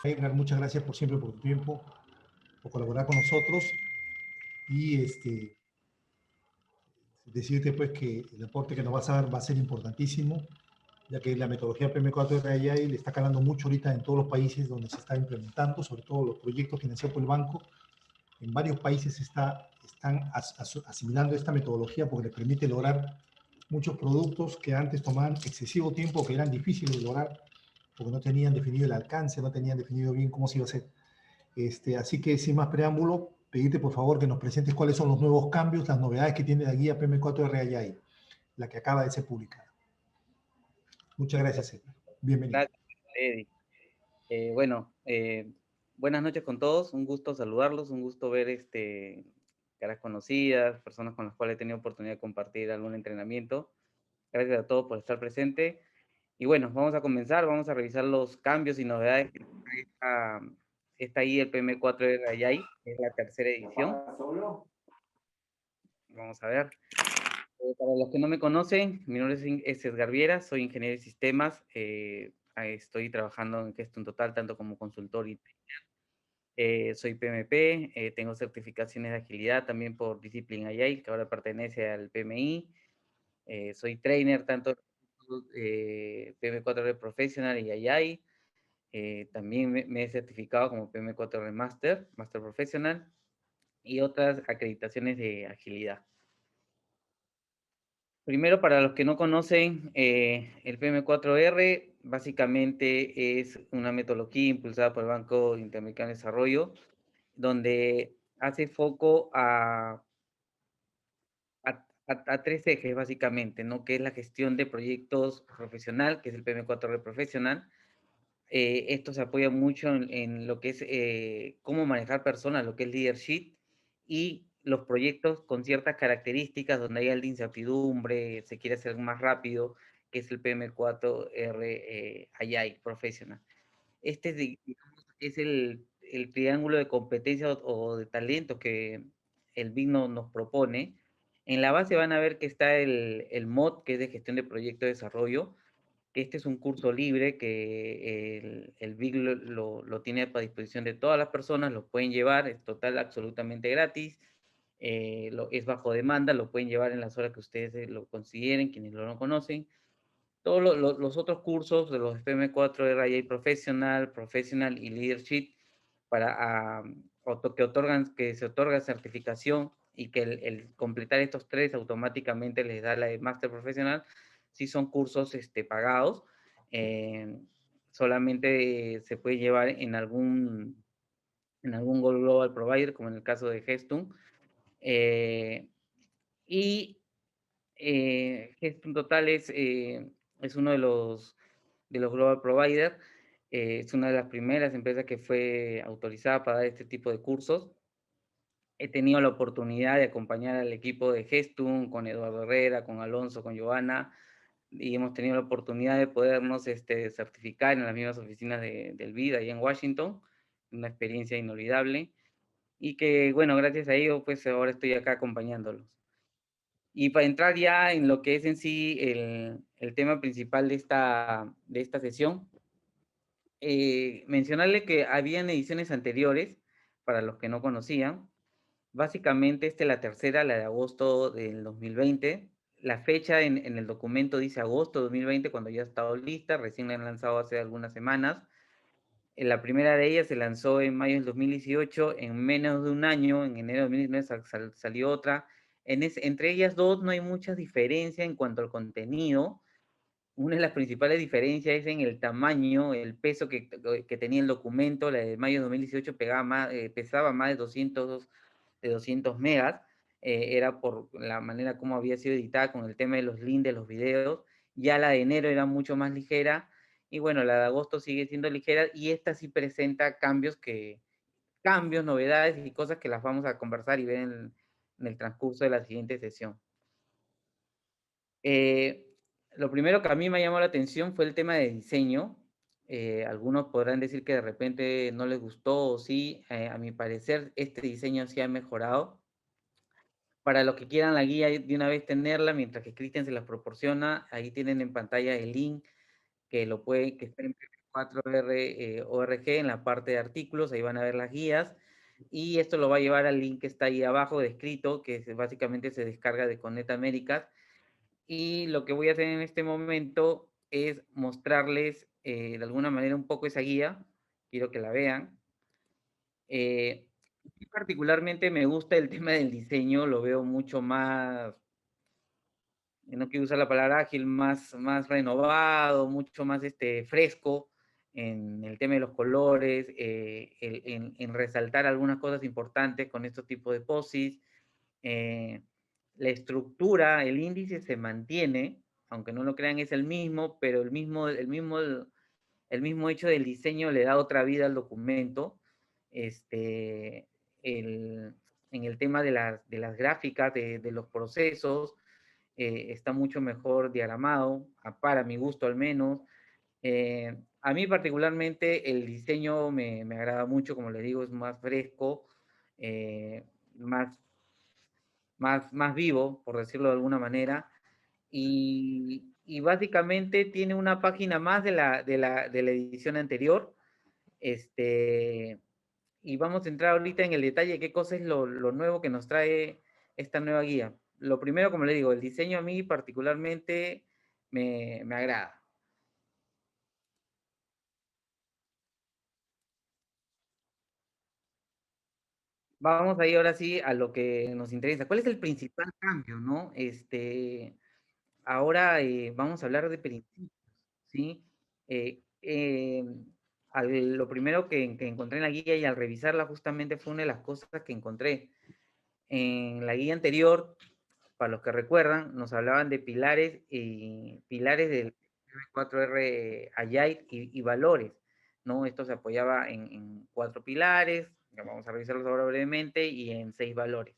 Edgar, muchas gracias por siempre por tu tiempo, por colaborar con nosotros y decirte pues que el aporte que nos vas a dar va a ser importantísimo, ya que la metodología PM4 de AI le está calando mucho ahorita en todos los países donde se está implementando, sobre todo los proyectos financiados por el banco. En varios países están asimilando esta metodología porque les permite lograr muchos productos que antes tomaban excesivo tiempo, que eran difíciles de lograr, porque no tenían definido el alcance, no tenían definido bien cómo se iba a hacer. Así que sin más preámbulo, pedirte por favor que nos presentes cuáles son los nuevos cambios, las novedades que tiene la guía PM4RAI, la que acaba de ser publicada. Muchas gracias, Edgar. Bienvenido. Gracias, Eddie. Bueno, buenas noches con todos. Un gusto saludarlos, un gusto ver caras conocidas, personas con las cuales he tenido oportunidad de compartir algún entrenamiento. Gracias a todos por estar presente. Y bueno, vamos a comenzar, vamos a revisar los cambios y novedades que trae esta guía, el PM4 de Rayay, que es la tercera edición. Vamos a ver. Para los que no me conocen, mi nombre es Edgar Viera, soy ingeniero de sistemas. Estoy trabajando en Gestum Total, tanto como consultor y soy PMP, tengo certificaciones de agilidad también por Discipline Agile, que ahora pertenece al PMI. Soy trainer tanto PM4R Professional y Agile. También me he certificado como PM4R Master, Master Professional, y otras acreditaciones de agilidad. Primero, para los que no conocen, el PM4R básicamente es una metodología impulsada por el Banco Interamericano de Desarrollo, donde hace foco a tres ejes, básicamente, ¿no? Que es la gestión de proyectos profesional, que es el PM4R Profesional. Esto se apoya mucho en lo que es cómo manejar personas, lo que es leadership, y los proyectos con ciertas características donde hay alta incertidumbre, se quiere hacer más rápido, que es el PM4R Agile Professional. Este digamos, es el triángulo de competencia o de talento que el BIM nos propone. En la base van a ver que está el MOD, que es de gestión de proyecto de desarrollo, que este es un curso libre que el BIC lo tiene para disposición de todas las personas, lo pueden llevar, es total, absolutamente gratis, es bajo demanda, lo pueden llevar en las horas que ustedes lo consideren, quienes lo conocen. Todos los otros cursos de los FM4 RIA Professional, Professional y Leadership para, que se otorga certificación y que el completar estos tres automáticamente les da la de Master Profesional, si son cursos pagados. eh, Solamente se puede llevar en algún Global Provider, como en el caso de Gestum. Y Gestum Total es uno de los Global Providers. Es una de las primeras empresas que fue autorizada para dar este tipo de cursos. He tenido la oportunidad de acompañar al equipo de Gestum, con Eduardo Herrera, con Alonso, con Giovanna, y hemos tenido la oportunidad de podernos certificar en las mismas oficinas del BID, ahí en Washington, una experiencia inolvidable, y que, bueno, gracias a ello, pues ahora estoy acá acompañándolos. Y para entrar ya en lo que es en sí el tema principal de esta sesión, mencionarle que habían ediciones anteriores, para los que no conocían. Básicamente, esta es la tercera, la de agosto del 2020. La fecha en el documento dice agosto de 2020, cuando ya ha estado lista, recién la han lanzado hace algunas semanas. La primera de ellas se lanzó en mayo del 2018, en menos de un año, en enero de 2019 salió otra. Entre ellas dos no hay mucha diferencia en cuanto al contenido. Una de las principales diferencias es en el tamaño, el peso que tenía el documento. La de mayo de 2018 pesaba más de 200 megas. Era por la manera como había sido editada con el tema de los links de los videos. Ya la de enero era mucho más ligera. Y bueno, la de agosto sigue siendo ligera y esta sí presenta cambios, novedades y cosas que las vamos a conversar y ver en el transcurso de la siguiente sesión. Lo primero que a mí me llamó la atención fue el tema de diseño. Algunos podrán decir que de repente no les gustó o sí. A mi parecer, este diseño sí ha mejorado. Para los que quieran la guía de una vez tenerla, mientras que Cristian se las proporciona, ahí tienen en pantalla el link que está en 4R.org en la parte de artículos, ahí van a ver las guías, y esto lo va a llevar al link que está ahí abajo descrito, que básicamente se descarga de Connect Américas, y lo que voy a hacer en este momento es mostrarles de alguna manera un poco esa guía, quiero que la vean. Particularmente me gusta el tema del diseño, lo veo mucho más, no quiero usar la palabra ágil, más renovado, mucho más fresco en el tema de los colores, en resaltar algunas cosas importantes con estos tipos de POSIs. La estructura, el índice se mantiene, aunque no lo crean es el mismo, pero el mismo hecho del diseño le da otra vida al documento. El, en el tema de las gráficas, de los procesos, está mucho mejor diagramado, para mi gusto al menos. A mí particularmente el diseño me agrada mucho, como les digo, es más fresco, eh, más, más vivo, por decirlo de alguna manera, y básicamente tiene una página más de la edición anterior, y vamos a entrar ahorita en el detalle de qué cosa es lo nuevo que nos trae esta nueva guía. Lo primero, como le digo, el diseño a mí particularmente me agrada. Vamos ahí ahora sí a lo que nos interesa. ¿Cuál es el principal cambio, no? Ahora vamos a hablar de principios, ¿sí? Eh, eh, lo primero que encontré en la guía y al revisarla justamente fue una de las cosas que encontré. En la guía anterior, para los que recuerdan, nos hablaban de pilares y pilares del 4R Agile y valores, ¿no? Esto se apoyaba en 4 pilares, que vamos a revisarlos ahora brevemente, y en 6 valores.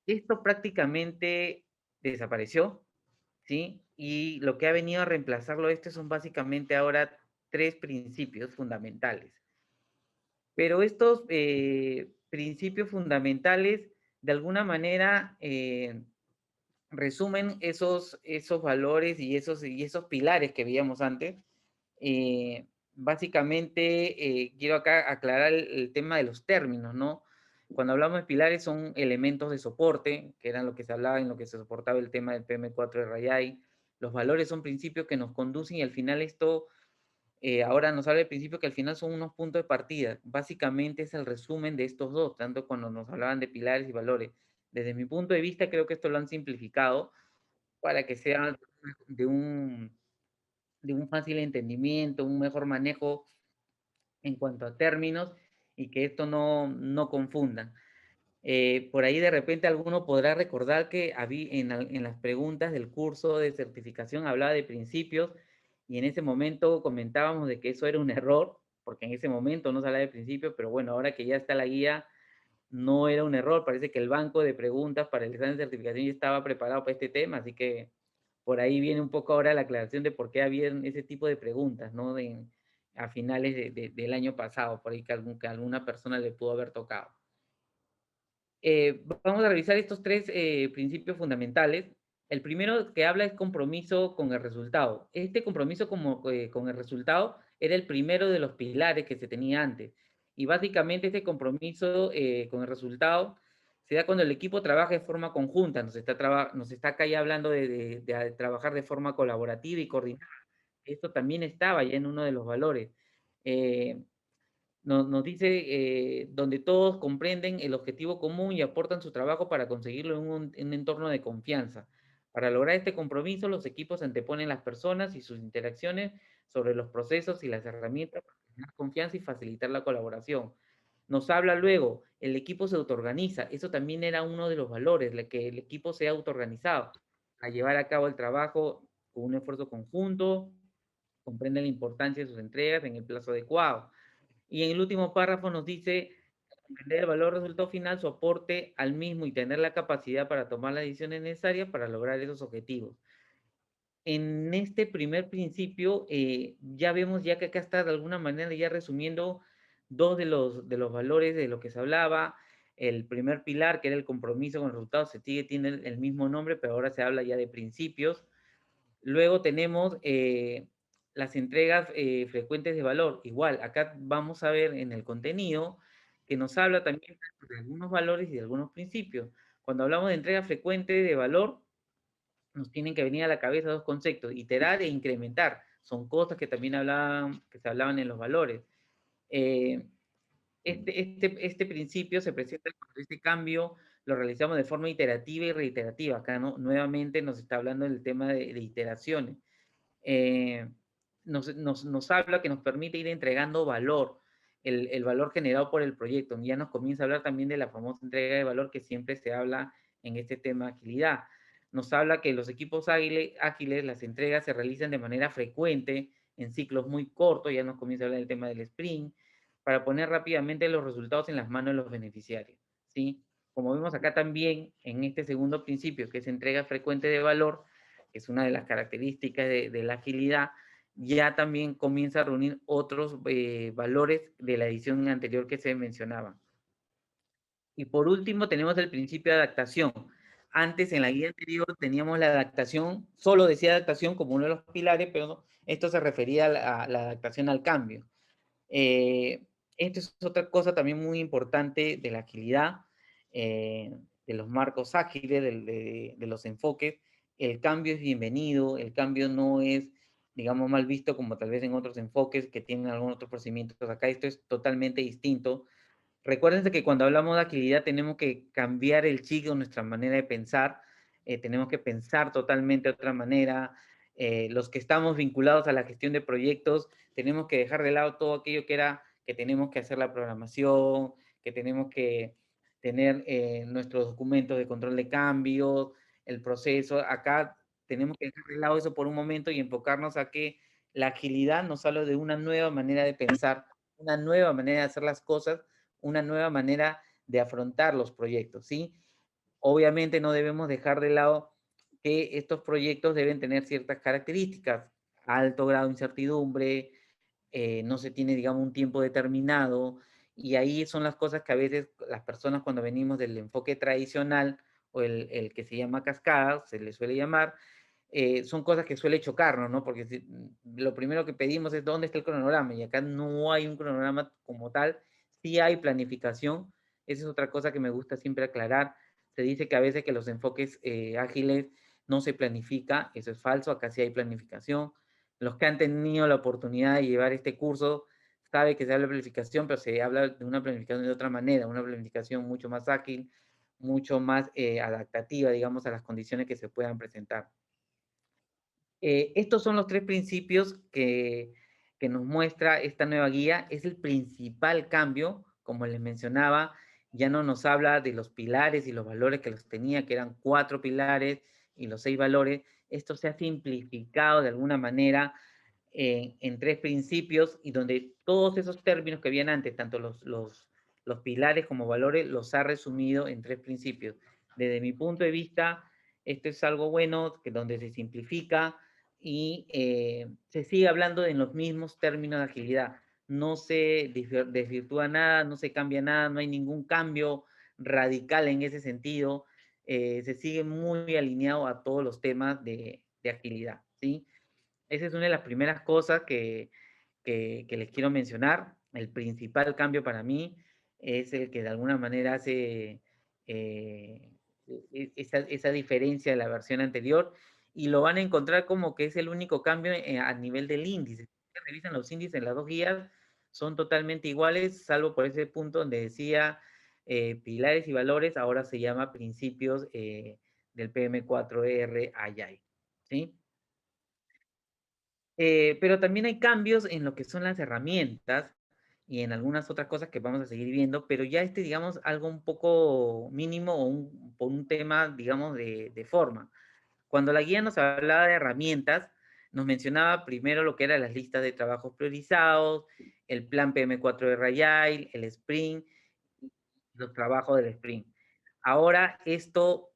Esto prácticamente desapareció, ¿sí? Y lo que ha venido a reemplazarlo son básicamente ahora 3 principios fundamentales. Pero estos principios fundamentales, de alguna manera, resumen esos valores y esos pilares que veíamos antes. Básicamente, quiero acá aclarar el tema de los términos, ¿no? Cuando hablamos de pilares son elementos de soporte, que eran lo que se hablaba en lo que se soportaba el tema del PM4 de Rayay. Los valores son principios que nos conducen y al final esto, ahora nos habla del principio que al final son unos puntos de partida. Básicamente es el resumen de estos dos, tanto cuando nos hablaban de pilares y valores. Desde mi punto de vista, creo que esto lo han simplificado para que sea de un, de un fácil entendimiento, un mejor manejo en cuanto a términos y que esto no confunda. Por ahí de repente alguno podrá recordar que en las preguntas del curso de certificación hablaba de principios y en ese momento comentábamos de que eso era un error, porque en ese momento no se hablaba de principios, pero bueno, ahora que ya está la guía, no era un error. Parece que el banco de preguntas para el examen de certificación ya estaba preparado para este tema, así que por ahí viene un poco ahora la aclaración de por qué había ese tipo de preguntas, ¿no? A finales del año pasado, por ahí que alguna persona le pudo haber tocado. Vamos a revisar estos 3 principios fundamentales. El primero que habla es compromiso con el resultado. Este compromiso con el resultado era el primero de los pilares que se tenía antes. Y básicamente este compromiso con el resultado se da cuando el equipo trabaja de forma conjunta. Nos está acá ya hablando de trabajar de forma colaborativa y coordinada. Esto también estaba ya en uno de los valores. Nos dice donde todos comprenden el objetivo común y aportan su trabajo para conseguirlo en un entorno de confianza. Para lograr este compromiso, los equipos anteponen las personas y sus interacciones sobre los procesos y las herramientas para generar confianza y facilitar la colaboración. Nos habla luego, el equipo se autoorganiza. Eso también era uno de los valores, que el equipo sea autoorganizado, a llevar a cabo el trabajo con un esfuerzo conjunto, comprende la importancia de sus entregas en el plazo adecuado. Y en el último párrafo nos dice, comprender el valor resultado final, su aporte al mismo y tener la capacidad para tomar las decisiones necesarias para lograr esos objetivos. En este primer principio, ya vemos ya que acá está de alguna manera ya resumiendo 2 de los valores de lo que se hablaba. El primer pilar, que era el compromiso con resultados, tiene el mismo nombre, pero ahora se habla ya de principios. Luego tenemos las entregas frecuentes de valor. Igual, acá vamos a ver en el contenido que nos habla también de algunos valores y de algunos principios. Cuando hablamos de entrega frecuente de valor, nos tienen que venir a la cabeza dos conceptos: iterar e incrementar. Son cosas que también que se hablaban en los valores. Eh, este principio se presenta cuando este cambio lo realizamos de forma iterativa y reiterativa. Acá nuevamente nos está hablando del tema de iteraciones. Eh, nos habla que nos permite ir entregando valor, el valor generado por el proyecto. Ya nos comienza a hablar también de la famosa entrega de valor que siempre se habla en este tema de agilidad. Nos habla que los equipos ágiles, las entregas se realizan de manera frecuente, en ciclos muy cortos. Ya nos comienza a hablar del tema del sprint, para poner rápidamente los resultados en las manos de los beneficiarios, ¿sí? Como vemos acá también, en este segundo principio, que es entrega frecuente de valor, que es una de las características de la agilidad, ya también comienza a reunir otros valores de la edición anterior que se mencionaba. Y por último tenemos el principio de adaptación. Antes, en la guía anterior, teníamos la adaptación, solo decía adaptación como uno de los pilares, pero esto se refería a la adaptación al cambio. Esto es otra cosa también muy importante de la agilidad, de los marcos ágiles, de los enfoques. El cambio es bienvenido, el cambio no es, digamos, mal visto como tal vez en otros enfoques que tienen algunos otros procedimientos. Acá esto es totalmente distinto. Recuérdense que cuando hablamos de agilidad tenemos que cambiar el chip o nuestra manera de pensar, tenemos que pensar totalmente de otra manera. Los que estamos vinculados a la gestión de proyectos, tenemos que dejar de lado todo aquello que era que tenemos que hacer la programación, que tenemos que tener nuestros documentos de control de cambios, el proceso. Acá tenemos que dejar de lado eso por un momento y enfocarnos a que la agilidad nos habla de una nueva manera de pensar, una nueva manera de hacer las cosas, una nueva manera de afrontar los proyectos, ¿sí? Obviamente no debemos dejar de lado que estos proyectos deben tener ciertas características: alto grado de incertidumbre, no se tiene, digamos, un tiempo determinado, y ahí son las cosas que a veces las personas, cuando venimos del enfoque tradicional o el que se llama cascada, se le suele llamar, son cosas que suele chocarnos, ¿no? Porque lo primero que pedimos es dónde está el cronograma, y acá no hay un cronograma como tal, sí hay planificación. Esa es otra cosa que me gusta siempre aclarar. Se dice que a veces que los enfoques ágiles no se planifica, eso es falso, acá sí hay planificación. Los que han tenido la oportunidad de llevar este curso saben que se habla de planificación, pero se habla de una planificación de otra manera, una planificación mucho más ágil, mucho más adaptativa, digamos, a las condiciones que se puedan presentar. Estos son los tres principios que nos muestra esta nueva guía. Es el principal cambio, como les mencionaba. Ya no nos habla de los pilares y los valores que los tenía, que eran 4 pilares y los 6 valores. Esto se ha simplificado de alguna manera en 3 principios, y donde todos esos términos que habían antes, tanto los pilares como valores, los ha resumido en 3 principios. Desde mi punto de vista, esto es algo bueno, que donde se simplifica y se sigue hablando en los mismos términos de agilidad. No se desvirtúa nada, no se cambia nada, no hay ningún cambio radical en ese sentido. Se sigue muy alineado a todos los temas de agilidad, ¿sí? Esa es una de las primeras cosas que les quiero mencionar. El principal cambio para mí es el que de alguna manera hace esa diferencia de la versión anterior, y lo van a encontrar como que es el único cambio a nivel del índice. Si revisan los índices en las dos guías, son totalmente iguales, salvo por ese punto donde decía pilares y valores, ahora se llama principios del PM4R Agile, ¿sí? Pero también hay cambios en lo que son las herramientas y en algunas otras cosas que vamos a seguir viendo, pero ya digamos, algo un poco mínimo o por un tema, digamos, de forma. Cuando la guía nos hablaba de herramientas, nos mencionaba primero lo que eran las listas de trabajos priorizados, el plan PM4R Agile, el sprint, los trabajos del sprint. Ahora esto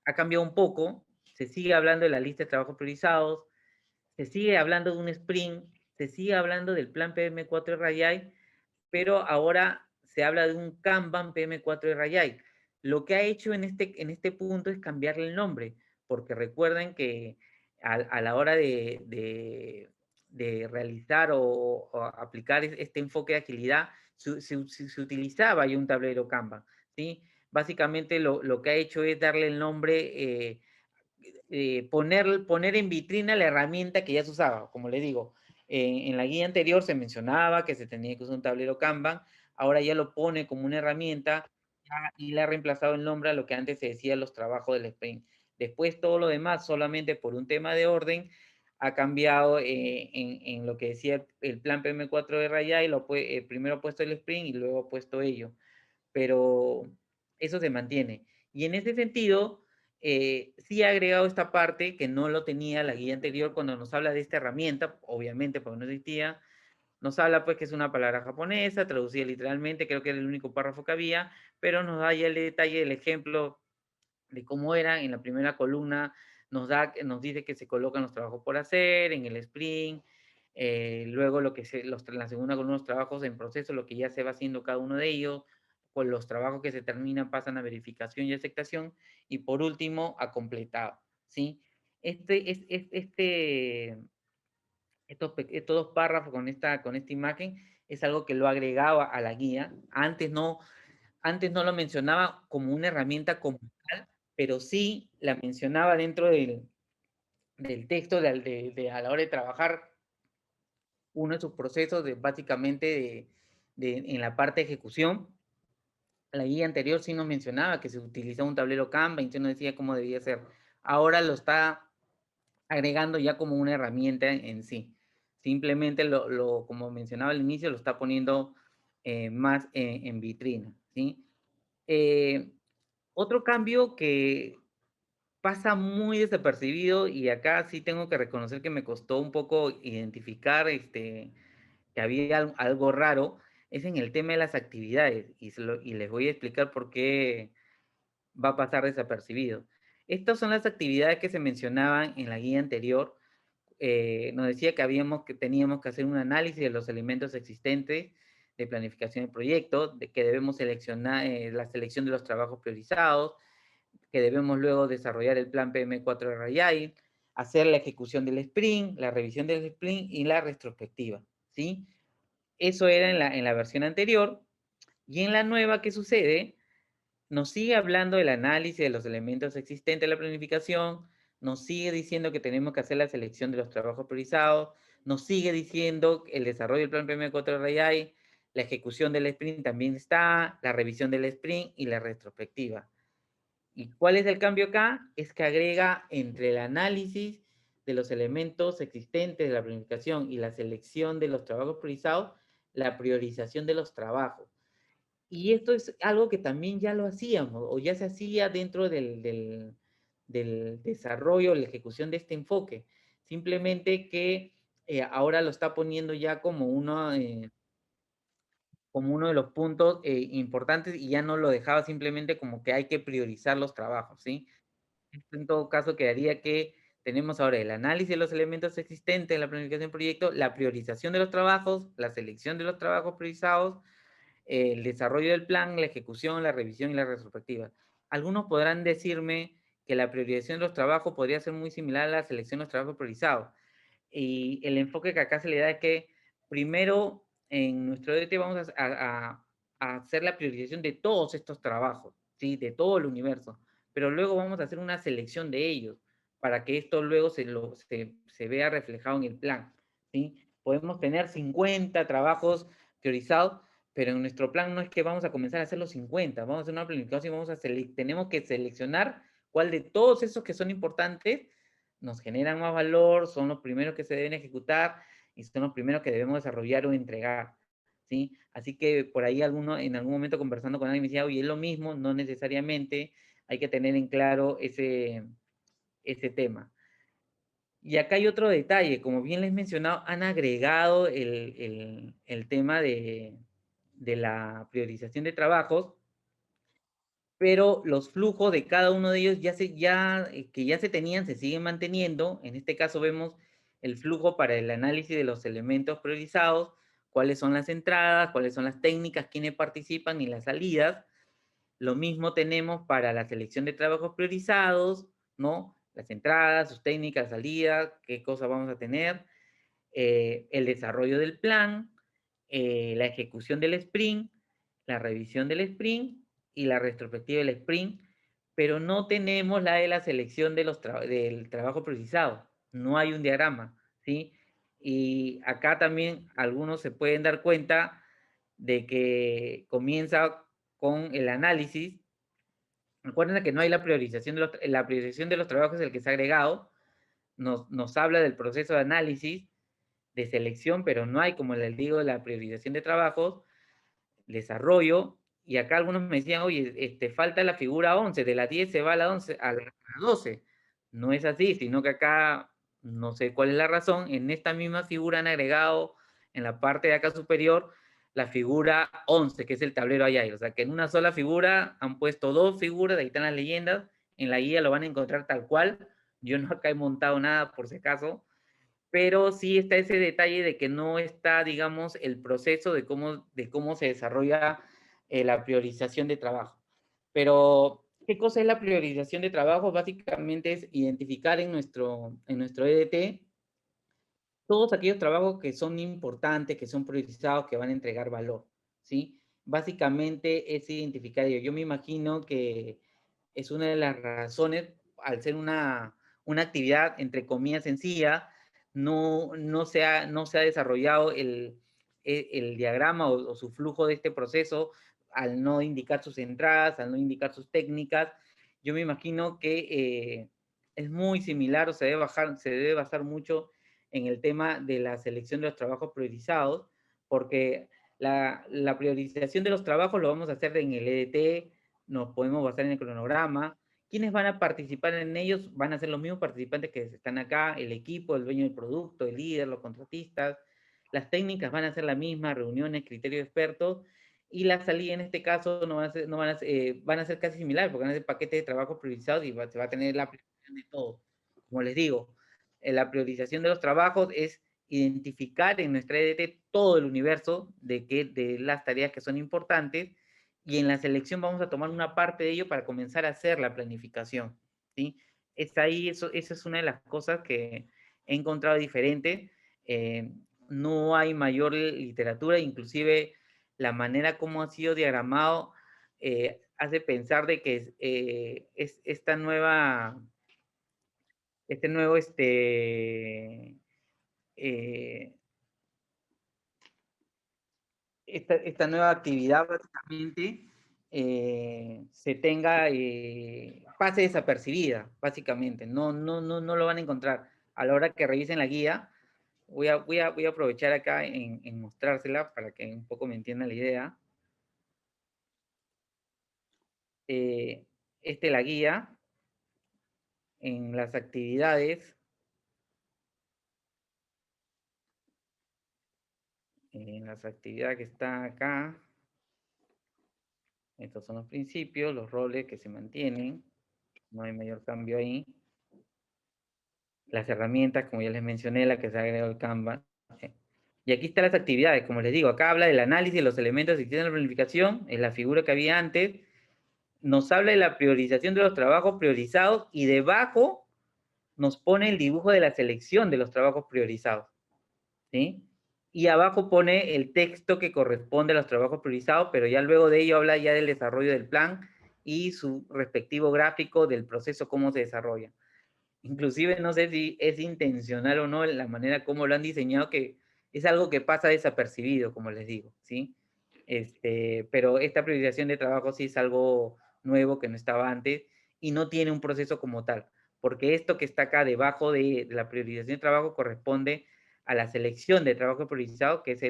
ha cambiado un poco, se sigue hablando de la lista de trabajos priorizados, se sigue hablando de un sprint, se sigue hablando del plan PM4 Rayai, pero ahora se habla de un Kanban PM4 Rayai. Lo que ha hecho en este punto es cambiarle el nombre, porque recuerden que a la hora de realizar o aplicar este enfoque de agilidad, se utilizaba ya un tablero Kanban, ¿sí? Básicamente lo que ha hecho es darle el nombre, poner en vitrina la herramienta que ya se usaba, como le digo. En la guía anterior se mencionaba que se tenía que usar un tablero Kanban, ahora ya lo pone como una herramienta y le ha reemplazado el nombre a lo que antes se decía los trabajos del sprint. Después todo lo demás, solamente por un tema de orden, ha cambiado en lo que decía el plan PM4 de Rayay, primero ha puesto el sprint y luego ha puesto ello, pero eso se mantiene. Y en ese sentido, sí ha agregado esta parte que no lo tenía la guía anterior cuando nos habla de esta herramienta, obviamente porque no existía, nos habla pues que es una palabra japonesa, traducida literalmente, creo que era el único párrafo que había, pero nos da ya el detalle del ejemplo de cómo era en la primera columna, nos dice que se colocan los trabajos por hacer en el sprint, luego la segunda columna, los trabajos en proceso, lo que ya se va haciendo cada uno de ellos, pues los trabajos que se terminan pasan a verificación y aceptación, y por último a completado, ¿sí? Estos dos párrafos con esta imagen es algo que lo agregaba a la guía. Antes no lo mencionaba como una herramienta como tal, pero sí la mencionaba dentro del texto a la hora de trabajar uno de sus procesos básicamente en la parte de ejecución. La guía anterior sí nos mencionaba que se utilizaba un tablero Kanban y sí nos decía cómo debía ser. Ahora lo está agregando ya como una herramienta en sí. Simplemente como mencionaba al inicio, lo está poniendo más en vitrina, ¿sí? Otro cambio que pasa muy desapercibido, y acá sí tengo que reconocer que me costó un poco identificar que había algo raro, es en el tema de las actividades, y les voy a explicar por qué va a pasar desapercibido. Estas son las actividades que se mencionaban en la guía anterior. Nos decía que teníamos que hacer un análisis de los elementos existentes de planificación de proyecto, de que debemos seleccionar la selección de los trabajos priorizados, que debemos luego desarrollar el plan PM4 de Rayai, hacer la ejecución del sprint, la revisión del sprint y la retrospectiva, ¿sí? Eso era en la versión anterior. Y en la nueva, ¿qué sucede? Nos sigue hablando del análisis de los elementos existentes de la planificación, nos sigue diciendo que tenemos que hacer la selección de los trabajos priorizados, nos sigue diciendo el desarrollo del plan PM4 de Rayai, la ejecución del sprint también está, la revisión del sprint y la retrospectiva. ¿Y cuál es el cambio acá? Es que agrega entre el análisis de los elementos existentes de la planificación y la selección de los trabajos priorizados, la priorización de los trabajos. Y esto es algo que también ya lo hacíamos, o ya se hacía dentro del desarrollo, la ejecución de este enfoque. Simplemente que ahora lo está poniendo ya como uno de los puntos importantes, y ya no lo dejaba simplemente como que hay que priorizar los trabajos, ¿sí? En todo caso, quedaría que tenemos ahora el análisis de los elementos existentes en la planificación del proyecto, la priorización de los trabajos, la selección de los trabajos priorizados, el desarrollo del plan, la ejecución, la revisión y la retrospectiva. Algunos podrán decirme que la priorización de los trabajos podría ser muy similar a la selección de los trabajos priorizados. Y el enfoque que acá se le da es que primero en nuestro DT vamos a hacer la priorización de todos estos trabajos, ¿sí? De todo el universo, pero luego vamos a hacer una selección de ellos para que esto luego se vea reflejado en el plan, ¿sí? Podemos tener 50 trabajos priorizados, pero en nuestro plan no es que vamos a comenzar a hacer los 50, vamos a hacer una planificación y tenemos que seleccionar cuál de todos esos que son importantes nos generan más valor, son los primeros que se deben ejecutar y son los primeros que debemos desarrollar o entregar, ¿sí? Así que por ahí en algún momento conversando con alguien me decía, oye, es lo mismo, no necesariamente, hay que tener en claro ese tema. Y acá hay otro detalle, como bien les he mencionado, han agregado el tema de la priorización de trabajos, pero los flujos de cada uno de ellos que ya se tenían, se siguen manteniendo. En este caso vemos el flujo para el análisis de los elementos priorizados, cuáles son las entradas, cuáles son las técnicas, quiénes participan y las salidas. Lo mismo tenemos para la selección de trabajos priorizados, ¿no? las entradas, sus técnicas, salidas, qué cosas vamos a tener, el desarrollo del plan, la ejecución del sprint, la revisión del sprint y la retrospectiva del sprint, pero no tenemos la de la selección de del trabajo precisado. No hay un diagrama, ¿sí? Y acá también algunos se pueden dar cuenta de que comienza con el análisis. Recuerden que no hay la priorización la priorización de los trabajos, el que se ha agregado, nos habla del proceso de análisis, de selección, pero no hay, como les digo, la priorización de trabajos, desarrollo, y acá algunos me decían, oye, falta la figura 11, de la 10 se va a la 11, a la 12. No es así, sino que acá, no sé cuál es la razón, en esta misma figura han agregado, en la parte de acá superior, la figura 11, que es el tablero Agile. O sea, que en una sola figura han puesto dos figuras, ahí están las leyendas, en la guía lo van a encontrar tal cual. Yo no acá he montado nada, por si acaso, pero sí está ese detalle de que no está, digamos, el proceso de cómo se desarrolla la priorización de trabajo. Pero, ¿qué cosa es la priorización de trabajo? Básicamente es identificar en nuestro EDT todos aquellos trabajos que son importantes, que son priorizados, que van a entregar valor, ¿sí? Básicamente es identificar ello. Yo me imagino que es una de las razones, al ser una actividad, entre comillas, sencilla, no se ha desarrollado el diagrama o su flujo de este proceso al no indicar sus entradas, al no indicar sus técnicas. Yo me imagino que es muy similar o se debe basar mucho en el tema de la selección de los trabajos priorizados, porque la priorización de los trabajos lo vamos a hacer en el EDT, nos podemos basar en el cronograma. ¿Quiénes van a participar en ellos? Van a ser los mismos participantes que están acá, el equipo, el dueño del producto, el líder, los contratistas. Las técnicas van a ser las mismas, reuniones, criterios de expertos, y la salida en este caso no van a ser, van a ser casi similares, porque van a ser paquetes de trabajo priorizados y se va a tener la aplicación de todo. Como les digo, la priorización de los trabajos es identificar en nuestra EDT todo el universo de las tareas que son importantes, y en la selección vamos a tomar una parte de ello para comenzar a hacer la planificación, ¿sí? Es ahí, eso es una de las cosas que he encontrado diferente. No hay mayor literatura, inclusive la manera como ha sido diagramado hace pensar de que es esta nueva, este nuevo, eh, esta nueva actividad básicamente pase desapercibida, básicamente. No lo van a encontrar. A la hora que revisen la guía, voy a aprovechar acá en mostrársela para que un poco me entiendan la idea. La guía, en las actividades, que está acá, estos son los principios, los roles que se mantienen, no hay mayor cambio ahí. Las herramientas, como ya les mencioné, la que se ha agregado el Canva. Y aquí están las actividades, como les digo, acá habla del análisis de los elementos que tienen la planificación, en la figura que había antes, nos habla de la priorización de los trabajos priorizados, y debajo nos pone el dibujo de la selección de los trabajos priorizados, ¿sí? Y abajo pone el texto que corresponde a los trabajos priorizados, pero ya luego de ello habla ya del desarrollo del plan y su respectivo gráfico del proceso, cómo se desarrolla. Inclusive no sé si es intencional o no la manera como lo han diseñado, que es algo que pasa desapercibido, como les digo, ¿sí? Pero esta priorización de trabajo sí es algo nuevo que no estaba antes y no tiene un proceso como tal, porque esto que está acá debajo de la priorización de trabajo corresponde a la selección de trabajo priorizado, que es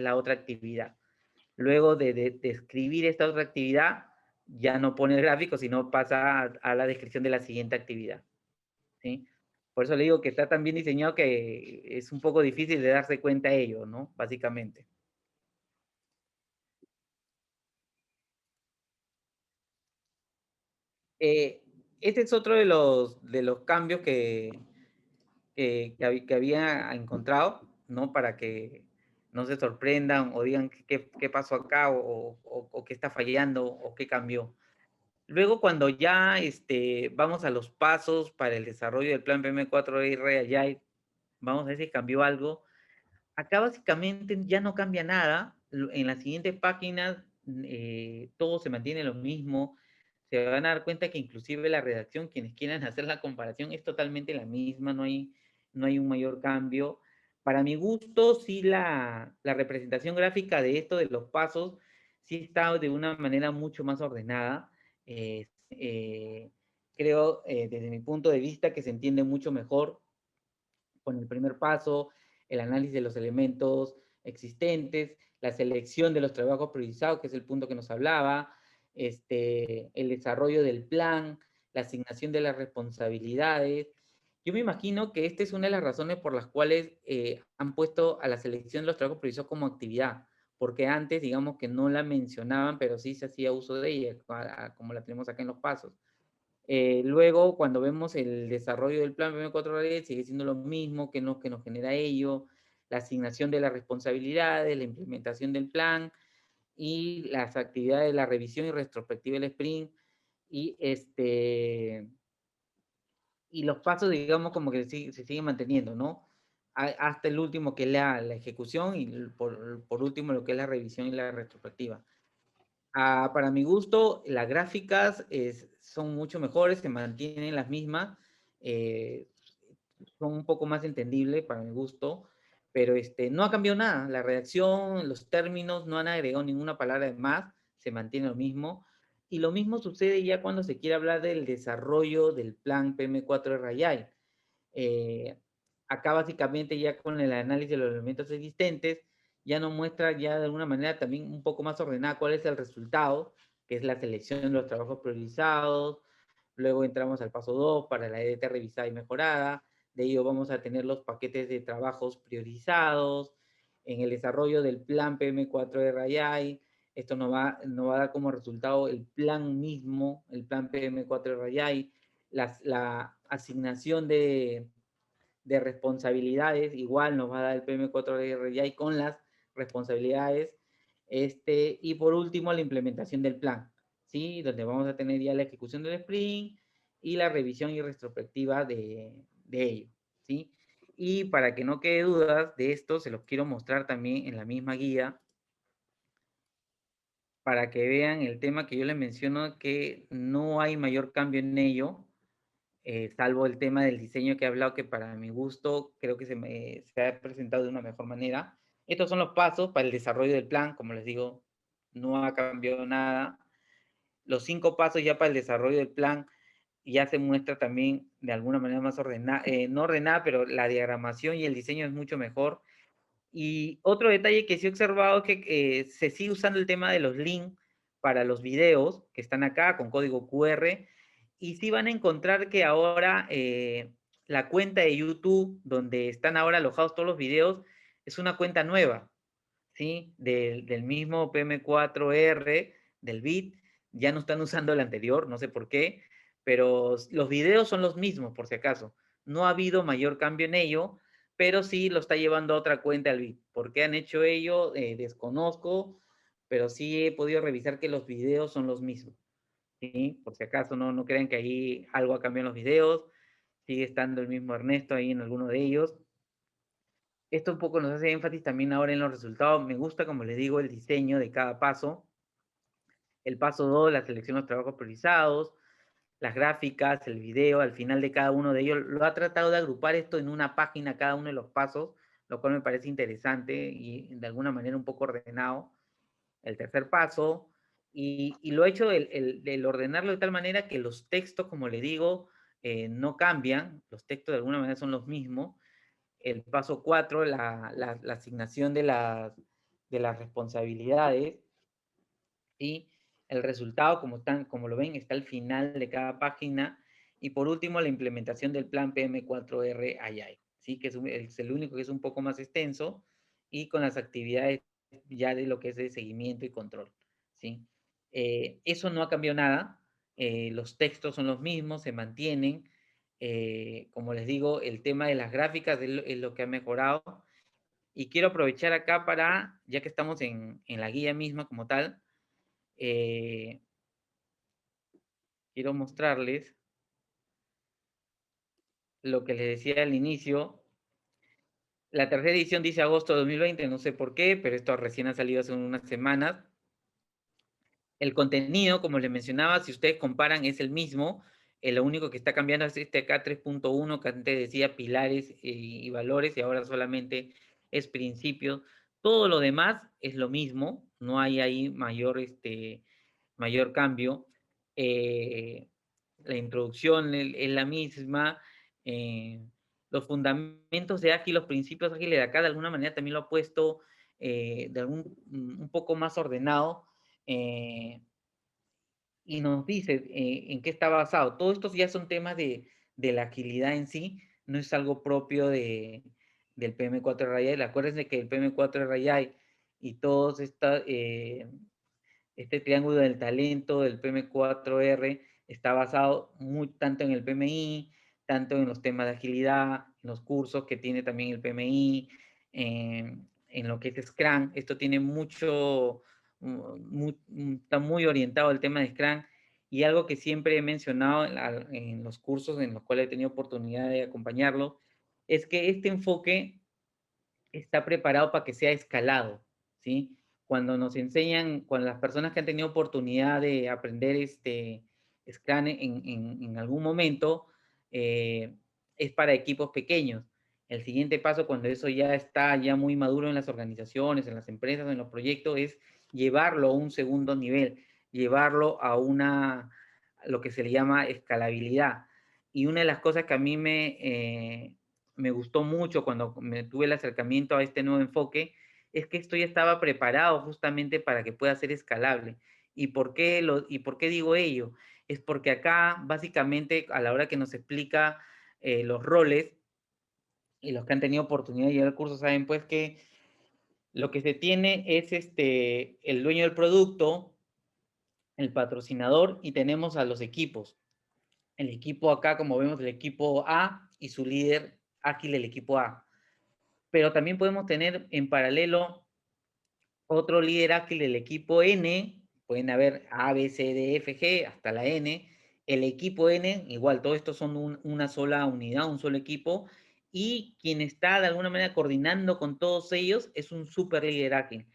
la otra actividad. Luego de escribir esta otra actividad, ya no pone el gráfico, sino pasa a la descripción de la siguiente actividad, ¿sí? Por eso le digo que está tan bien diseñado que es un poco difícil de darse cuenta de ello, ¿no? Básicamente. Este es otro de los cambios que había encontrado, ¿no? Para que no se sorprendan o digan qué pasó acá o qué está fallando o qué cambió. Luego, cuando ya vamos a los pasos para el desarrollo del plan PM4R Agile, vamos a ver si cambió algo. Acá básicamente ya no cambia nada. En las siguientes páginas todo se mantiene lo mismo. Se van a dar cuenta que inclusive la redacción, quienes quieran hacer la comparación, es totalmente la misma, no hay un mayor cambio. Para mi gusto, sí la representación gráfica de esto, de los pasos, sí está de una manera mucho más ordenada. Creo, desde mi punto de vista, que se entiende mucho mejor con el primer paso, el análisis de los elementos existentes, la selección de los trabajos priorizados, que es el punto que nos hablaba, el desarrollo del plan, la asignación de las responsabilidades. Yo me imagino que esta es una de las razones por las cuales han puesto a la selección de los trabajos priorizados como actividad, porque antes, digamos que no la mencionaban, pero sí se hacía uso de ella, como la tenemos acá en los pasos. Luego, cuando vemos el desarrollo del plan PM4 sigue siendo lo mismo que nos genera ello, la asignación de las responsabilidades, la implementación del plan y las actividades de la revisión y retrospectiva del sprint y, y los pasos, digamos, como que se siguen manteniendo, ¿no? Hasta el último que es la ejecución y por último lo que es la revisión y la retrospectiva. Para mi gusto, las gráficas son mucho mejores, se mantienen las mismas, eh, son un poco más entendibles para mi gusto, pero no ha cambiado nada. La redacción, los términos, no han agregado ninguna palabra de más, se mantiene lo mismo. Y lo mismo sucede ya cuando se quiere hablar del desarrollo del plan PM4 Rayay. Eh, Acá básicamente ya con el análisis de los elementos existentes, ya nos muestra ya de alguna manera también un poco más ordenada cuál es el resultado, que es la selección de los trabajos priorizados. Luego entramos al paso 2 para la EDT revisada y mejorada. De ello vamos a tener los paquetes de trabajos priorizados. En el desarrollo del plan PM4 RAI, esto nos va a dar como resultado el plan mismo, el plan PM4 RAI, la asignación de responsabilidades, igual nos va a dar el PM4RI con las responsabilidades. Y por último, la implementación del plan, ¿sí? Donde vamos a tener ya la ejecución del sprint y la revisión y retrospectiva de ello, ¿sí? Y para que no quede dudas de esto, se los quiero mostrar también en la misma guía, para que vean el tema que yo les menciono, que no hay mayor cambio en ello, salvo el tema del diseño que he hablado, que para mi gusto creo que se ha presentado de una mejor manera. Estos son los pasos para el desarrollo del plan, como les digo, no ha cambiado nada. Los 5 pasos ya para el desarrollo del plan ya se muestra también de alguna manera más ordenada, no ordenada, pero la diagramación y el diseño es mucho mejor. Y otro detalle que sí he observado es que se sigue usando el tema de los links para los videos que están acá con código QR. Y sí van a encontrar que ahora la cuenta de YouTube, donde están ahora alojados todos los videos, es una cuenta nueva, ¿sí? Del mismo PM4R, del BIT. Ya no están usando el anterior, no sé por qué, pero los videos son los mismos, por si acaso. No ha habido mayor cambio en ello, pero sí lo está llevando a otra cuenta al BIT. ¿Por qué han hecho ello? Desconozco, pero sí he podido revisar que los videos son los mismos, ¿sí? Por si acaso no crean que ahí algo ha cambiado en los videos, sigue estando el mismo Ernesto ahí en alguno de ellos. Esto un poco nos hace énfasis también ahora en los resultados. Me gusta, como les digo, el diseño de cada paso. El paso 2, la selección de los trabajos priorizados, las gráficas, el video, al final de cada uno de ellos. Lo ha tratado de agrupar esto en una página, cada uno de los pasos, lo cual me parece interesante y de alguna manera un poco ordenado. El tercer paso, y lo he hecho el ordenarlo de tal manera que los textos, como le digo, no cambian, los textos de alguna manera son los mismos. El paso 4, la asignación de las responsabilidades, y el resultado, como lo ven, está al final de cada página. Y por último, la implementación del plan PM4R Agile, ¿sí? Que es el único que es un poco más extenso y con las actividades ya de lo que es de seguimiento y control, ¿sí? Eso no ha cambiado nada, los textos son los mismos, se mantienen. Como les digo, el tema de las gráficas es lo que ha mejorado. Y quiero aprovechar acá para, ya que estamos en la guía misma como tal, eh, quiero mostrarles lo que les decía al inicio. La tercera edición dice agosto de 2020, no sé por qué, pero esto recién ha salido hace unas semanas. El contenido, como les mencionaba, si ustedes comparan, es el mismo. Lo único que está cambiando es este acá 3.1, que antes decía pilares y valores, y ahora solamente es principios. Todo lo demás es lo mismo, no hay ahí mayor cambio. La introducción es la misma. eh, los fundamentos de Ágil, los principios ágiles de acá, de alguna manera también lo ha puesto un poco más ordenado. Y nos dice en qué está basado. Todos estos ya son temas de la agilidad en sí, no es algo propio del PM4 RAI. Acuérdense que el PM4 RAI y todos este triángulo del talento del PM4R está basado tanto en el PMI, tanto en los temas de agilidad, en los cursos que tiene también el PMI, en lo que es Scrum. Esto tiene está muy orientado al tema de Scrum, y algo que siempre he mencionado en los cursos en los cuales he tenido oportunidad de acompañarlo, es que este enfoque está preparado para que sea escalado, ¿sí? Cuando nos enseñan, cuando las personas que han tenido oportunidad de aprender Scrum en algún momento, es para equipos pequeños. El siguiente paso, cuando eso ya está ya muy maduro en las organizaciones, en las empresas, en los proyectos, es llevarlo a un segundo nivel, llevarlo a lo que se le llama escalabilidad. Y una de las cosas que a mí me gustó mucho cuando me tuve el acercamiento a este nuevo enfoque, es que esto ya estaba preparado justamente para que pueda ser escalable. ¿Y por qué digo ello? Es porque acá, básicamente, a la hora que nos explica los roles, y los que han tenido oportunidad de llevar el curso saben pues que lo que se tiene es el dueño del producto, el patrocinador, y tenemos a los equipos. El equipo acá, como vemos, el equipo A y su líder ágil, el equipo A. Pero también podemos tener en paralelo otro líder ágil del equipo N, pueden haber A, B, C, D, F, G, hasta la N. El equipo N, igual, todos estos son una sola unidad, un solo equipo, y quien está de alguna manera coordinando con todos ellos es un super líder ágil.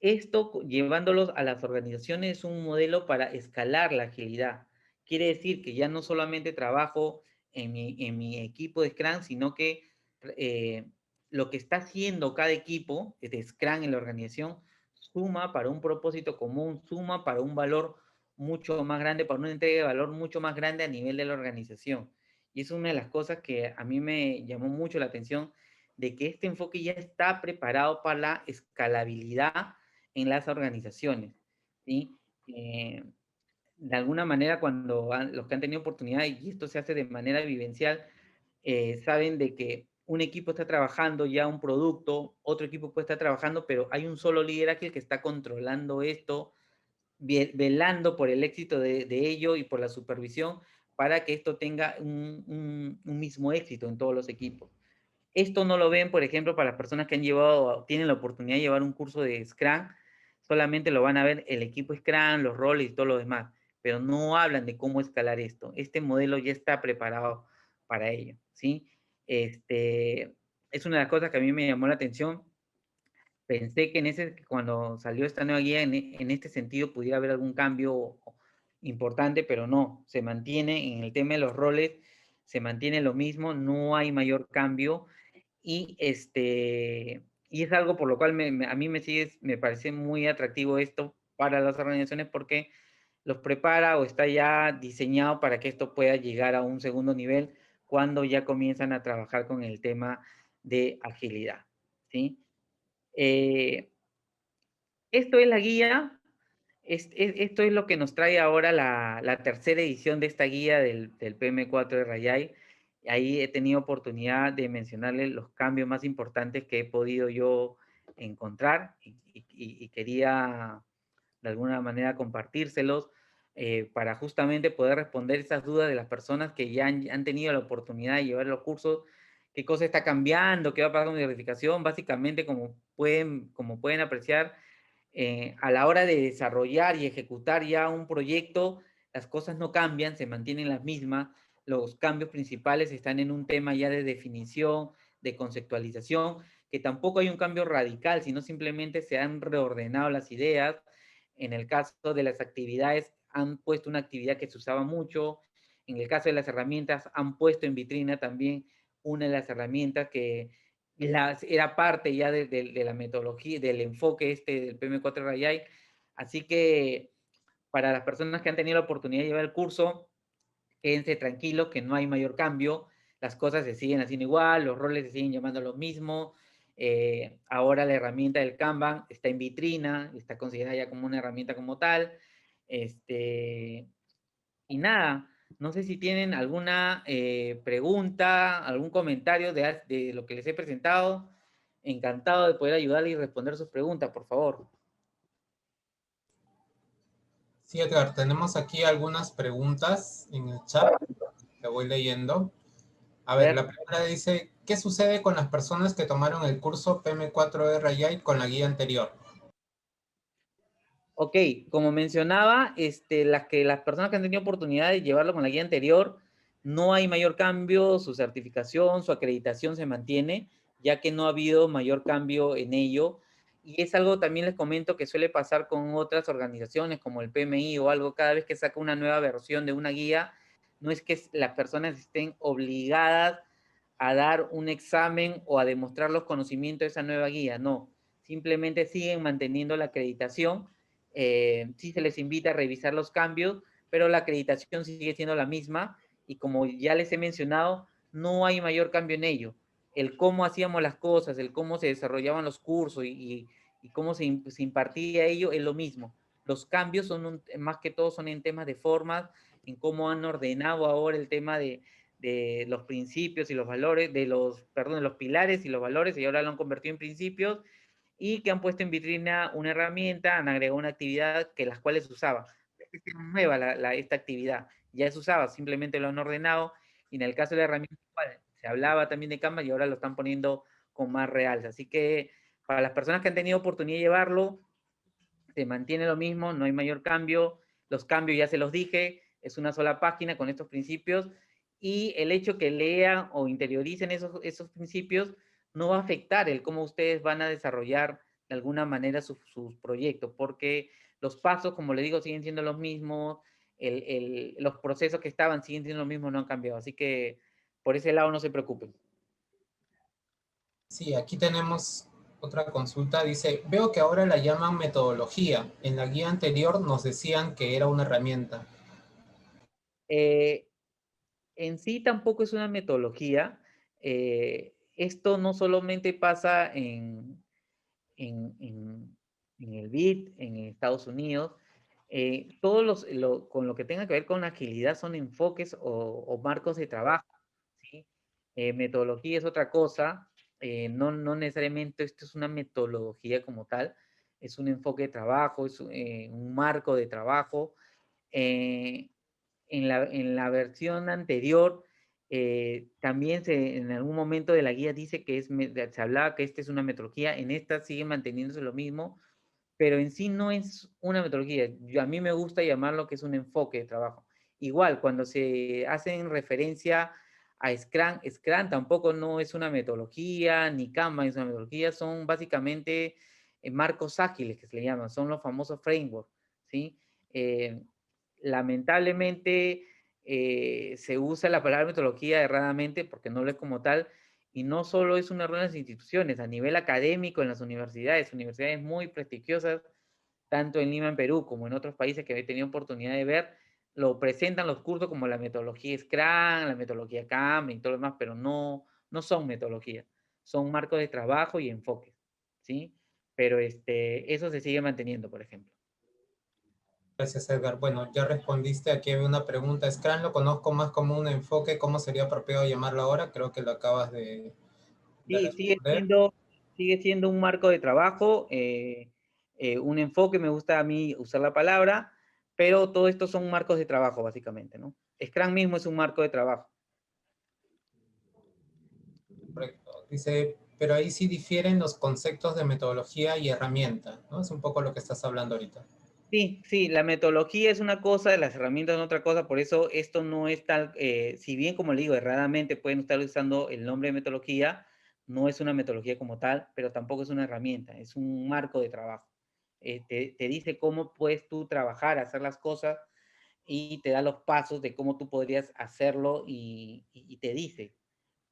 Esto, llevándolos a las organizaciones, es un modelo para escalar la agilidad. Quiere decir que ya no solamente trabajo en mi equipo de Scrum, sino que eh, lo que está haciendo cada equipo de Scrum en la organización suma para un propósito común, suma para un valor mucho más grande, para una entrega de valor mucho más grande a nivel de la organización. Y es una de las cosas que a mí me llamó mucho la atención, de que este enfoque ya está preparado para la escalabilidad en las organizaciones, ¿sí? De alguna manera, los que han tenido oportunidad, y esto se hace de manera vivencial, saben de que un equipo está trabajando ya un producto, otro equipo puede estar trabajando, pero hay un solo líder aquel que está controlando esto, velando por el éxito de ello y por la supervisión para que esto tenga un mismo éxito en todos los equipos. Esto no lo ven, por ejemplo, para las personas que tienen la oportunidad de llevar un curso de Scrum, solamente lo van a ver el equipo Scrum, los roles y todo lo demás, pero no hablan de cómo escalar esto. Este modelo ya está preparado para ello, ¿sí? Es una de las cosas que a mí me llamó la atención. Pensé que cuando salió esta nueva guía, en este sentido pudiera haber algún cambio importante, pero no, se mantiene en el tema de los roles, se mantiene lo mismo, no hay mayor cambio. Y, y es algo por lo cual a mí me parece muy atractivo esto para las organizaciones, porque los prepara o está ya diseñado para que esto pueda llegar a un segundo nivel cuando ya comienzan a trabajar con el tema de agilidad, ¿sí? Esto es la guía. Esto es lo que nos trae ahora la tercera edición de esta guía del PM4 de Rayay. Ahí he tenido oportunidad de mencionarles los cambios más importantes que he podido yo encontrar, y quería de alguna manera compartírselos para justamente poder responder esas dudas de las personas que ya han tenido la oportunidad de llevar los cursos. ¿Qué cosa está cambiando? ¿Qué va a pasar con mi verificación? Básicamente, como pueden apreciar, a la hora de desarrollar y ejecutar ya un proyecto, las cosas no cambian, se mantienen las mismas, los cambios principales están en un tema ya de definición, de conceptualización, que tampoco hay un cambio radical, sino simplemente se han reordenado las ideas. En el caso de las actividades, han puesto una actividad que se usaba mucho. En el caso de las herramientas, han puesto en vitrina también una de las herramientas que era parte ya de la metodología, del enfoque del PM4 Rayay. Así que para las personas que han tenido la oportunidad de llevar el curso, quédense tranquilos que no hay mayor cambio, las cosas se siguen haciendo igual, los roles se siguen llamando lo mismo. Ahora la herramienta del Kanban está en vitrina, está considerada ya como una herramienta como tal. Y nada, no sé si tienen alguna pregunta, algún comentario de lo que les he presentado. Encantado de poder ayudarles y responder sus preguntas, por favor. Sí, Edgar, tenemos aquí algunas preguntas en el chat que voy leyendo. A ver, la primera dice, ¿qué sucede con las personas que tomaron el curso PM4R Rayay con la guía anterior? Ok, como mencionaba, las personas que han tenido oportunidad de llevarlo con la guía anterior, no hay mayor cambio, su certificación, su acreditación se mantiene, ya que no ha habido mayor cambio en ello. Y es algo también les comento que suele pasar con otras organizaciones como el PMI o algo, cada vez que saca una nueva versión de una guía, no es que las personas estén obligadas a dar un examen o a demostrar los conocimientos de esa nueva guía, no. Simplemente siguen manteniendo la acreditación. Sí se les invita a revisar los cambios, pero la acreditación sigue siendo la misma y como ya les he mencionado, no hay mayor cambio en ello. El cómo hacíamos las cosas, el cómo se desarrollaban los cursos y cómo se impartía ello es lo mismo. Los cambios son más que todo son en temas de formas, en cómo han ordenado ahora el tema de los principios y los valores, de los pilares y los valores, y ahora lo han convertido en principios, y que han puesto en vitrina una herramienta, han agregado una actividad que las cuales usaba. Es nueva esta actividad, ya se usaba, simplemente lo han ordenado, y en el caso de la herramienta igual, se hablaba también de Canva y ahora lo están poniendo con más realce. Así que para las personas que han tenido oportunidad de llevarlo, se mantiene lo mismo, no hay mayor cambio, los cambios ya se los dije, es una sola página con estos principios, y el hecho que lean o interioricen esos principios no va a afectar el cómo ustedes van a desarrollar de alguna manera sus proyectos, porque los pasos, como les digo, siguen siendo los mismos, los procesos que estaban siguen siendo los mismos, no han cambiado, así que por ese lado no se preocupen. Sí, aquí tenemos otra consulta. Dice, veo que ahora la llaman metodología. En la guía anterior nos decían que era una herramienta. En sí tampoco es una metodología. Esto no solamente pasa en, en, en el BID, en Estados Unidos. Con lo que tenga que ver con agilidad son enfoques o marcos de trabajo, ¿sí? Metodología es otra cosa. No necesariamente esto es una metodología como tal. Es un enfoque de trabajo, es un marco de trabajo. Eh, en la versión anterior, también en algún momento de la guía dice que se hablaba que esta es una metodología, en esta sigue manteniéndose lo mismo, pero en sí no es una metodología. A mí me gusta llamarlo que es un enfoque de trabajo. Igual, cuando se hacen referencia a Scrum, Scrum tampoco no es una metodología, ni Kanban es una metodología, son básicamente marcos ágiles que se le llaman, son los famosos frameworks, ¿sí? Lamentablemente se usa la palabra metodología erradamente porque no lo es como tal, y no solo es un error en las instituciones, a nivel académico en las universidades muy prestigiosas, tanto en Lima, en Perú, como en otros países que he tenido oportunidad de ver, lo presentan los cursos como la metodología Scrum, la metodología Kanban y todo lo demás, pero no son metodologías, son marcos de trabajo y enfoques, ¿sí? Pero eso se sigue manteniendo, por ejemplo. Gracias, Edgar. Bueno, ya respondiste. Aquí había una pregunta. Scrum lo conozco más como un enfoque. ¿Cómo sería apropiado llamarlo ahora? Creo que lo acabas de Sí, responder. sigue siendo un marco de trabajo, un enfoque, me gusta a mí usar la palabra, pero todo esto son marcos de trabajo, básicamente, ¿no? Scrum mismo es un marco de trabajo. Correcto. Dice, pero ahí sí difieren los conceptos de metodología y herramienta, ¿no? Es un poco lo que estás hablando ahorita. Sí, sí, la metodología es una cosa, las herramientas son otra cosa, por eso esto no es tal, si bien como le digo, erradamente pueden estar usando el nombre de metodología, no es una metodología como tal, pero tampoco es una herramienta, es un marco de trabajo. Te dice cómo puedes tú trabajar, hacer las cosas y te da los pasos de cómo tú podrías hacerlo y te dice,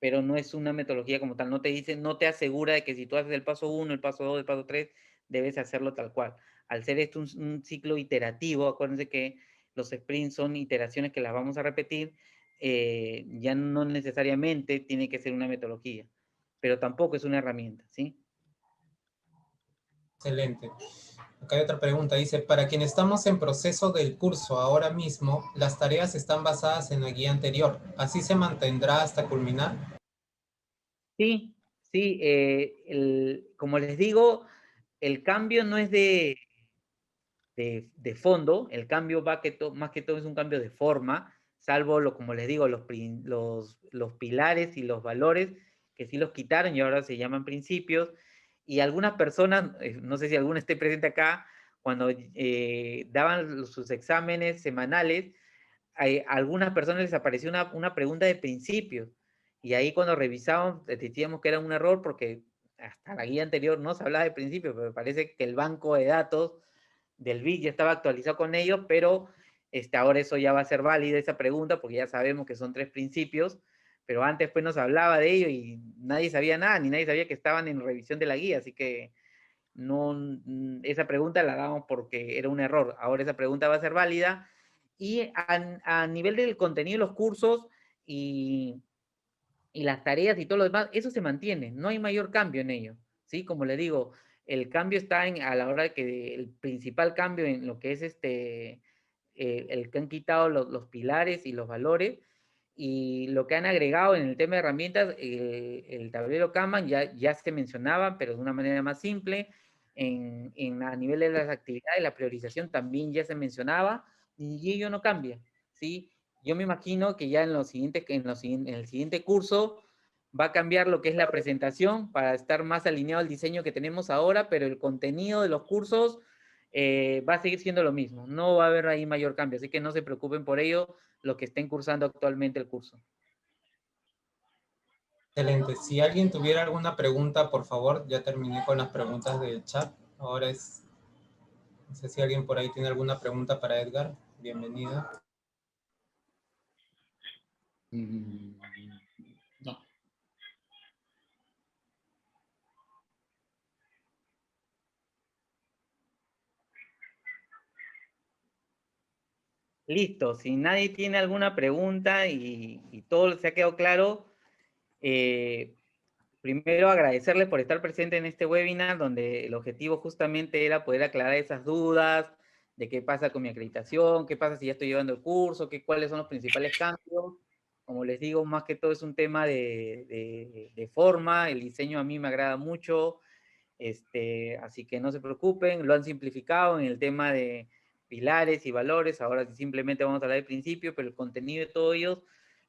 pero no es una metodología como tal, no te dice, no te asegura de que si tú haces el paso 1, el paso 2, el paso 3, debes hacerlo tal cual. Al ser esto un ciclo iterativo, acuérdense que los sprints son iteraciones que las vamos a repetir, ya no necesariamente tiene que ser una metodología, pero tampoco es una herramienta, ¿sí? Excelente. Acá hay otra pregunta, dice, para quienes estamos en proceso del curso ahora mismo, las tareas están basadas en la guía anterior. ¿Así se mantendrá hasta culminar? Sí, sí, como les digo, el cambio no es de fondo, el cambio va más que todo es un cambio de forma, salvo, como les digo, los pilares y los valores, que sí los quitaron y ahora se llaman principios, y algunas personas, no sé si alguno esté presente acá, cuando daban sus exámenes semanales, a algunas personas les apareció una pregunta de principios, y ahí cuando revisamos decíamos que era un error porque hasta la guía anterior no se hablaba de principios, pero parece que el banco de datos del BID ya estaba actualizado con ellos, pero ahora eso ya va a ser válido esa pregunta porque ya sabemos que son 3 principios, pero antes pues nos hablaba de ello y nadie sabía nada, ni nadie sabía que estaban en revisión de la guía, así que no, esa pregunta la damos porque era un error. Ahora esa pregunta va a ser válida y a nivel del contenido de los cursos y, y las tareas y todo lo demás, eso se mantiene, no hay mayor cambio en ello, ¿sí? Como le digo, el cambio está a la hora de que el principal cambio en lo que es el que han quitado los pilares y los valores, y lo que han agregado en el tema de herramientas, el tablero Kanban ya se mencionaba, pero de una manera más simple, a nivel de las actividades, la priorización también ya se mencionaba, y ello no cambia, ¿sí? Yo me imagino que ya en el siguiente curso va a cambiar lo que es la presentación para estar más alineado al diseño que tenemos ahora, pero el contenido de los cursos va a seguir siendo lo mismo. No va a haber ahí mayor cambio, así que no se preocupen por ello los que estén cursando actualmente el curso. Excelente. Si alguien tuviera alguna pregunta, por favor, ya terminé con las preguntas del chat. Ahora no sé si alguien por ahí tiene alguna pregunta para Edgar. Bienvenida. No. Listo, si nadie tiene alguna pregunta y todo se ha quedado claro, primero agradecerles por estar presente en este webinar, donde el objetivo justamente era poder aclarar esas dudas de qué pasa con mi acreditación, qué pasa si ya estoy llevando el curso, cuáles son los principales cambios. Como les digo, más que todo es un tema de forma, el diseño a mí me agrada mucho, así que no se preocupen, lo han simplificado en el tema de pilares y valores, ahora simplemente vamos a hablar de principio, pero el contenido de todos ellos,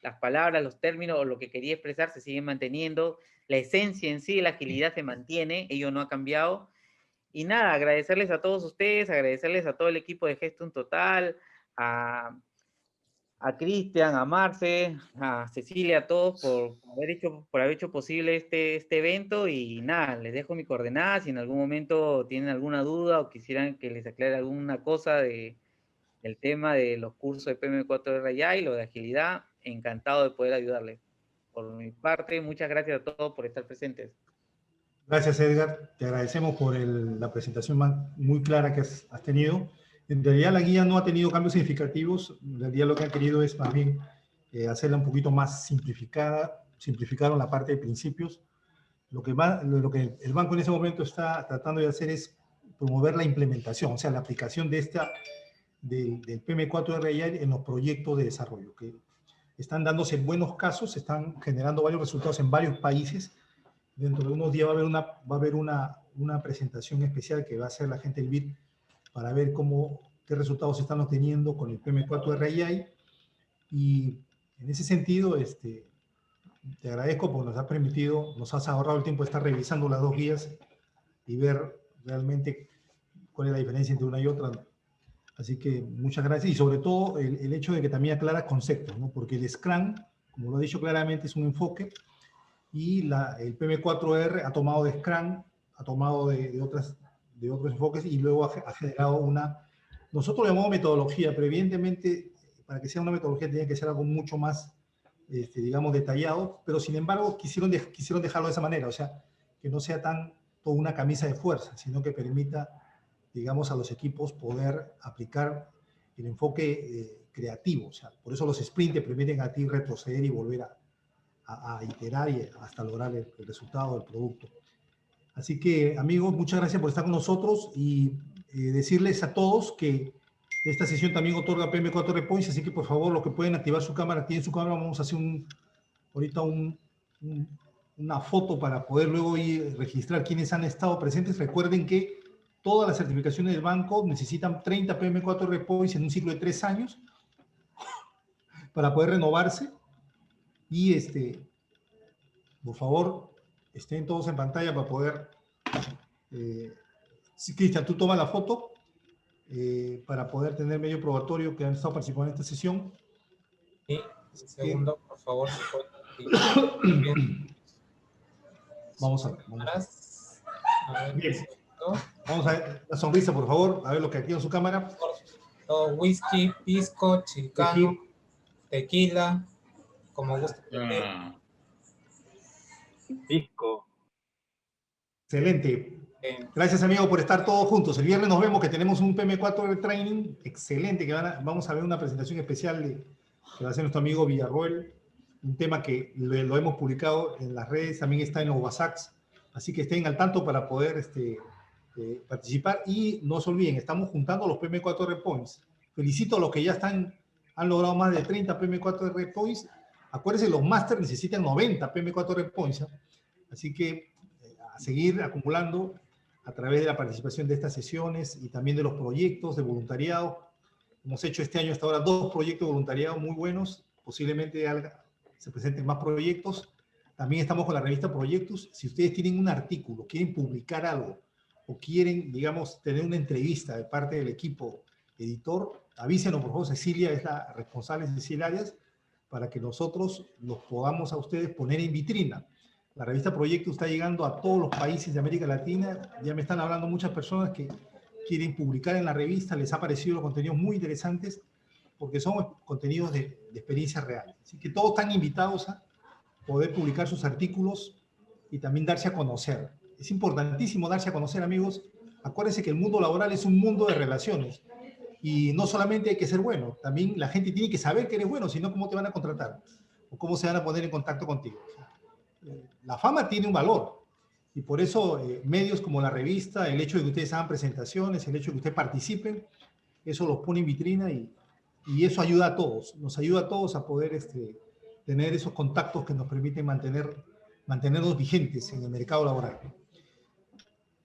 las palabras, los términos o lo que quería expresar se siguen manteniendo, la esencia en sí, la agilidad se mantiene, ello no ha cambiado, y nada, agradecerles a todos ustedes, agradecerles a todo el equipo de Gestum Total, a Cristian, a Marce, a Cecilia, a todos por haber hecho posible este evento, y nada, les dejo mi coordenada si en algún momento tienen alguna duda o quisieran que les aclare alguna cosa del tema de los cursos de PM4R y lo de agilidad, encantado de poder ayudarles. Por mi parte, muchas gracias a todos por estar presentes. Gracias, Edgar. Te agradecemos por la presentación muy clara que has tenido. En realidad, la guía no ha tenido cambios significativos. En realidad, lo que han querido es más bien hacerla un poquito más simplificada. Simplificaron la parte de principios. Lo que el banco en ese momento está tratando de hacer es promover la implementación, o sea, la aplicación del PM4RI en los proyectos de desarrollo, que están dándose buenos casos, están generando varios resultados en varios países. Dentro de unos días va a haber una presentación especial que va a hacer la gente del BID para ver qué resultados se están obteniendo con el PM4RI. Y en ese sentido, te agradezco porque nos has ahorrado el tiempo de estar revisando las dos guías y ver realmente cuál es la diferencia entre una y otra. Así que muchas gracias y sobre todo el hecho de que también aclara conceptos, ¿no? Porque el Scrum, como lo ha dicho claramente, es un enfoque y el PM4R ha tomado de Scrum, ha tomado de otros enfoques y luego ha generado una, nosotros lo llamamos metodología, pero evidentemente para que sea una metodología tiene que ser algo mucho más, digamos, detallado, pero sin embargo quisieron dejarlo de esa manera, o sea, que no sea tanto una camisa de fuerza, sino que permita, digamos, a los equipos poder aplicar el enfoque creativo, o sea, por eso los sprints te permiten a ti retroceder y volver a iterar y hasta lograr el resultado del producto. Así que, amigos, muchas gracias por estar con nosotros y decirles a todos que esta sesión también otorga PM4R Points, así que por favor, los que pueden activar su cámara, activen su cámara. Vamos a hacer ahorita una foto para poder luego ir registrar quiénes han estado presentes. Recuerden que todas las certificaciones del banco necesitan 30 PM4R Points en un ciclo de 3 años para poder renovarse. Y por favor, estén todos en pantalla para poder... sí, Cristian, tú toma la foto para poder tener medio probatorio que han estado participando en esta sesión. Sí, un segundo, por favor. Vamos a ver. Bien. ¿No? Vamos a ver la sonrisa, por favor, a ver lo que activa en su cámara. Todo whisky, pisco, chilcano, tequila, como guste. Pisco. Excelente. Gracias, amigo, por estar todos juntos. El viernes nos vemos, que tenemos un PM4R Training excelente, que vamos a ver una presentación especial que va a hacer nuestro amigo Villarroel, un tema que lo hemos publicado en las redes, también está en los WhatsApps, así que estén al tanto para poder participar. Y no se olviden, estamos juntando los PM4R Points. Felicito a los que ya han logrado más de 30 PM4R Points. Acuérdense, los Masters necesitan 90 PM4R Points, ¿eh? Así que a seguir acumulando a través de la participación de estas sesiones y también de los proyectos de voluntariado. Hemos hecho este año hasta ahora 2 proyectos de voluntariado muy buenos, posiblemente se presenten más proyectos. También estamos con la revista Proyectos. Si ustedes tienen un artículo, quieren publicar algo o quieren, digamos, tener una entrevista de parte del equipo editor, avísenos, por favor. Cecilia es la responsable, Cecilia Arias, para que nosotros los podamos a ustedes poner en vitrina. La revista Proyectos está llegando a todos los países de América Latina. Ya me están hablando muchas personas que quieren publicar en la revista. Les ha parecido los contenidos muy interesantes porque son contenidos de experiencias reales. Así que todos están invitados a poder publicar sus artículos y también darse a conocer. Es importantísimo darse a conocer, amigos. Acuérdense que el mundo laboral es un mundo de relaciones. Y no solamente hay que ser bueno, también la gente tiene que saber que eres bueno, sino cómo te van a contratar o cómo se van a poner en contacto contigo. La fama tiene un valor y por eso medios como la revista, el hecho de que ustedes hagan presentaciones, el hecho de que ustedes participen, eso los pone en vitrina y eso ayuda a todos, nos ayuda a todos a poder tener esos contactos que nos permiten mantenernos vigentes en el mercado laboral.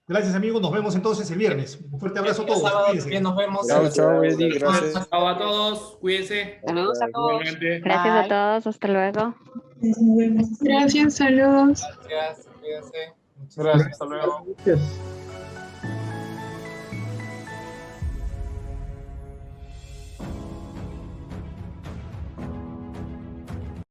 Gracias, amigos, nos vemos entonces el viernes. Un fuerte abrazo a todos. Sábado, nos vemos. Chao, Eddie, gracias. Chao a todos, cuídense. Saludos a todos. Gracias a todos, hasta luego. Gracias, saludos. Gracias, cuídense. Gracias, hasta luego.